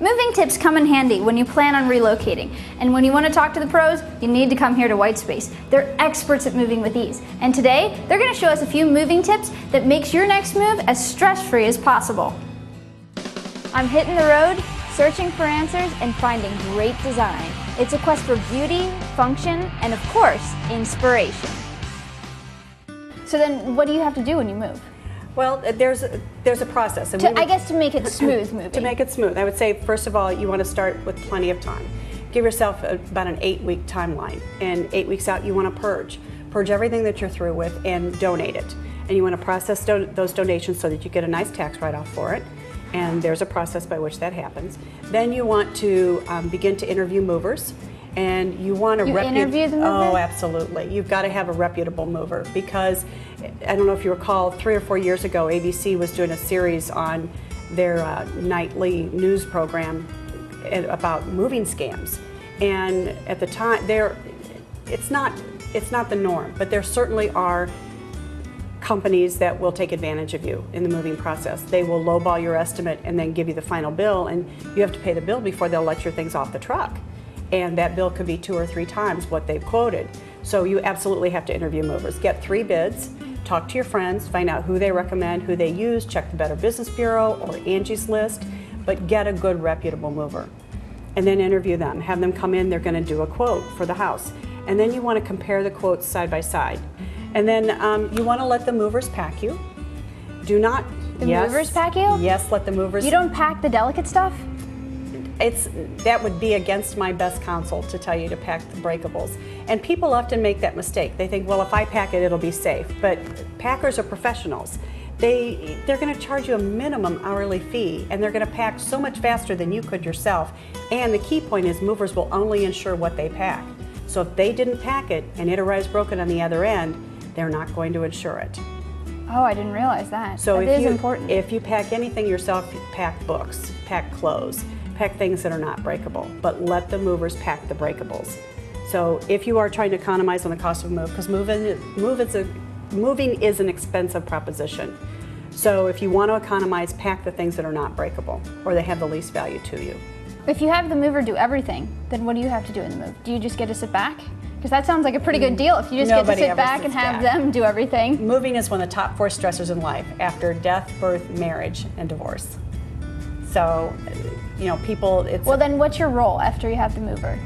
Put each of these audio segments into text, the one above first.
Moving tips come in handy when you plan on relocating, and when you want to talk to the pros, you need to come here to Whitespace. They're experts at moving with ease, and today they're going to show us a few moving tips that makes your next move as stress-free as possible. I'm hitting the road, searching for answers, and finding great design. It's a quest for beauty, function, and of course, inspiration. So then, what do you have to do when you move? Well, there's a process. And I guess to make it smooth moving. To make it smooth, I would say, first of all, you want to start with plenty of time. Give yourself about an 8-week timeline. And 8 weeks out, you want to purge. Purge everything that you're through with and donate it. And you want to process those donations so that you get a nice tax write-off for it. And there's a process by which that happens. Then you want to begin to interview movers. And you want to interview the mover? Oh, absolutely. You've got to have a reputable mover, because I don't know if you recall, 3 or 4 years ago, ABC was doing a series on their nightly news program about moving scams. And at the time, it's not the norm, but there certainly are companies that will take advantage of you in the moving process. They will lowball your estimate and then give you the final bill, and you have to pay the bill before they'll let your things off the truck. And that bill could be 2 or 3 times what they've quoted. So you absolutely have to interview movers. Get 3 bids, talk to your friends, find out who they recommend, who they use, check the Better Business Bureau or Angie's List, but get a good reputable mover. And then interview them. Have them come in, they're going to do a quote for the house. And then you want to compare the quotes side by side. And then you want to let the movers pack you. Do not... The movers pack you? Yes, let the movers... You don't pack the delicate stuff? That would be against my best counsel to tell you to pack the breakables. And people often make that mistake. They think, well, if I pack it, it'll be safe. But packers are professionals. They're going to charge you a minimum hourly fee, and they're going to pack so much faster than you could yourself. And the key point is movers will only insure what they pack. So if they didn't pack it and it arrives broken on the other end, they're not going to insure it. Oh, I didn't realize that. So that is important. If you pack anything yourself, pack books, pack clothes, pack things that are not breakable, but let the movers pack the breakables. So if you are trying to economize on the cost of a move, because moving is an expensive proposition. So if you want to economize, pack the things that are not breakable or they have the least value to you. If you have the mover do everything, then what do you have to do in the move? Do you just get to sit back? Because that sounds like a pretty good deal if you just get to sit back and have them do everything. Moving is one of the top 4 stressors in life after death, birth, marriage, and divorce. So, you know, people, Well, then what's your role after you have the mover?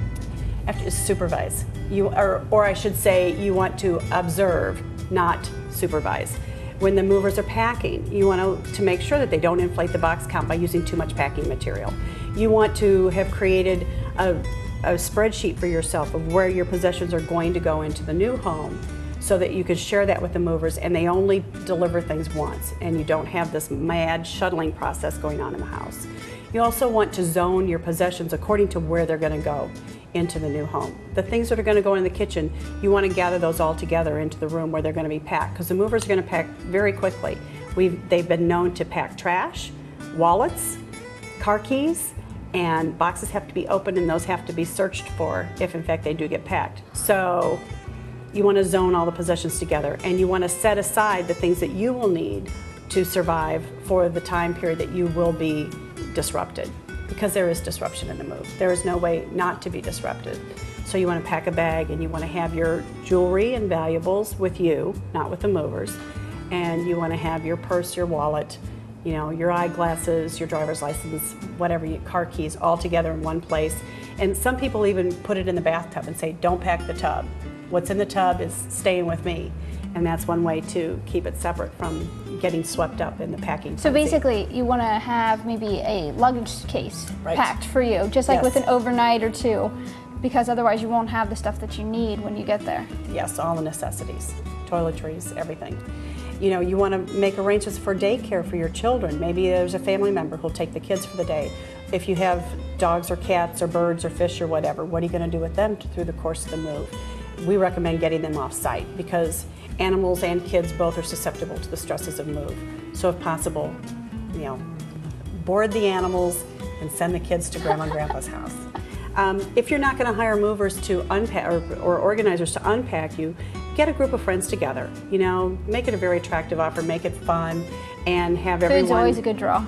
After supervise. Or I should say, you want to observe, not supervise. When the movers are packing, you want to make sure that they don't inflate the box count by using too much packing material. You want to have created a spreadsheet for yourself of where your possessions are going to go into the new home, so that you can share that with the movers and they only deliver things once and you don't have this mad shuttling process going on in the house. You also want to zone your possessions according to where they're going to go into the new home. The things that are going to go in the kitchen, you want to gather those all together into the room where they're going to be packed, because the movers are going to pack very quickly. They've been known to pack trash, wallets, car keys, and boxes have to be opened and those have to be searched for if in fact they do get packed. So you want to zone all the possessions together, and you want to set aside the things that you will need to survive for the time period that you will be disrupted, because there is disruption in the move. There is no way not to be disrupted. So you want to pack a bag and you want to have your jewelry and valuables with you, not with the movers, and you want to have your purse, your wallet, you know, your eyeglasses, your driver's license, whatever, your car keys, all together in one place. And some people even put it in the bathtub and say, don't pack the tub. What's in the tub is staying with me. And that's one way to keep it separate from getting swept up in the packing. So basically, you want to have maybe a luggage case packed for you, just like Yes. with an overnight or 2, because otherwise you won't have the stuff that you need when you get there. Yes, all the necessities, toiletries, everything. You know, you want to make arrangements for daycare for your children. Maybe there's a family member who'll take the kids for the day. If you have dogs or cats or birds or fish or whatever, what are you going to do with them through the course of the move? We recommend getting them off site, because animals and kids both are susceptible to the stresses of move. So if possible, you know, board the animals and send the kids to Grandma and Grandpa's house. If you're not going to hire movers to unpack or organizers to unpack you, get a group of friends together. You know, make it a very attractive offer, make it fun, and have everyone. Food's always a good draw.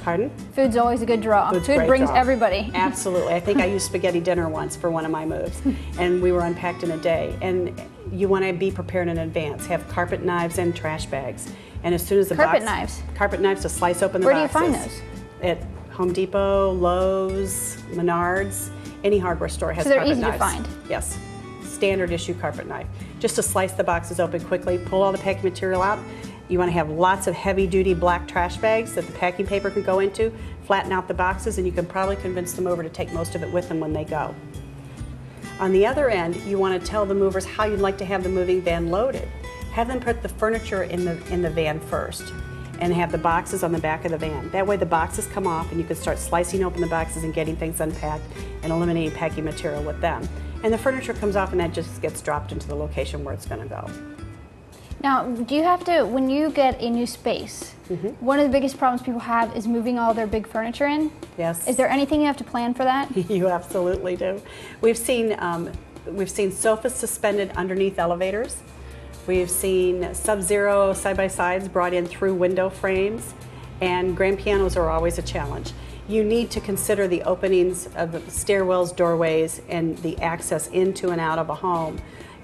Pardon? Food's always a good draw. Food's Food great brings draw. everybody. Absolutely. I think I used spaghetti dinner once for one of my moves, and we were unpacked in a day. And you want to be prepared in advance. Have carpet knives and trash bags. And as soon as the Carpet knives? Carpet knives to slice open the Where do boxes. you find those? At Home Depot, Lowe's, Menards, any hardware store has So they're carpet easy to knives. find? Yes. Standard issue carpet knife. Just to slice the boxes open quickly, pull all the packing material out. You want to have lots of heavy-duty black trash bags that the packing paper can go into, flatten out the boxes, and you can probably convince the mover to take most of it with them when they go. On the other end, you want to tell the movers how you'd like to have the moving van loaded. Have them put the furniture in the van first and have the boxes on the back of the van. That way the boxes come off and you can start slicing open the boxes and getting things unpacked and eliminating packing material with them. And the furniture comes off and that just gets dropped into the location where it's going to go. Now, do you have to, when you get a new space, one of the biggest problems people have is moving all their big furniture in? Yes. Is there anything you have to plan for that? You absolutely do. We've seen sofas suspended underneath elevators. We've seen sub-zero side-by-sides brought in through window frames, and grand pianos are always a challenge. You need to consider the openings of the stairwells, doorways, and the access into and out of a home,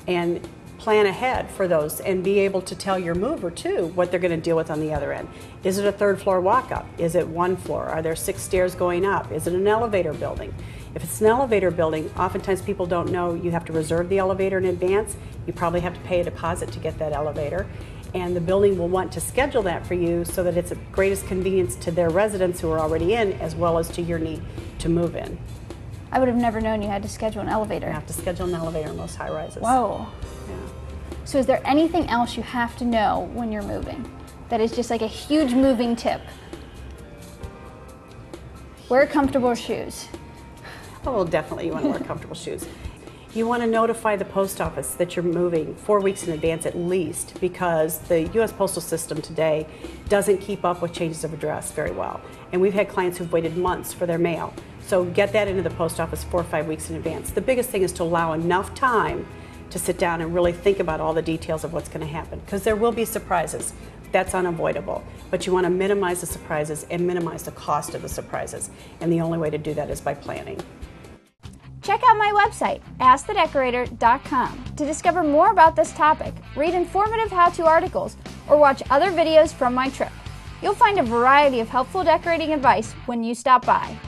and plan ahead for those and be able to tell your mover too what they're going to deal with on the other end. Is it a third floor walk-up? Is it one floor? Are there 6 stairs going up? Is it an elevator building? If it's an elevator building, oftentimes people don't know you have to reserve the elevator in advance. You probably have to pay a deposit to get that elevator. And the building will want to schedule that for you so that it's of greatest convenience to their residents who are already in as well as to your need to move in. I would have never known you had to schedule an elevator. You have to schedule an elevator in most high-rises. Whoa. Yeah. So is there anything else you have to know when you're moving that is just like a huge moving tip? Wear comfortable shoes. Oh, well, definitely you want to wear comfortable shoes. You want to notify the post office that you're moving 4 weeks in advance at least, because the U.S. postal system today doesn't keep up with changes of address very well. And we've had clients who've waited months for their mail. So get that into the post office 4 or 5 weeks in advance. The biggest thing is to allow enough time to sit down and really think about all the details of what's going to happen, because there will be surprises. That's unavoidable. But you want to minimize the surprises and minimize the cost of the surprises. And the only way to do that is by planning. Check out my website, askthedecorator.com, to discover more about this topic, read informative how-to articles, or watch other videos from my trip. You'll find a variety of helpful decorating advice when you stop by.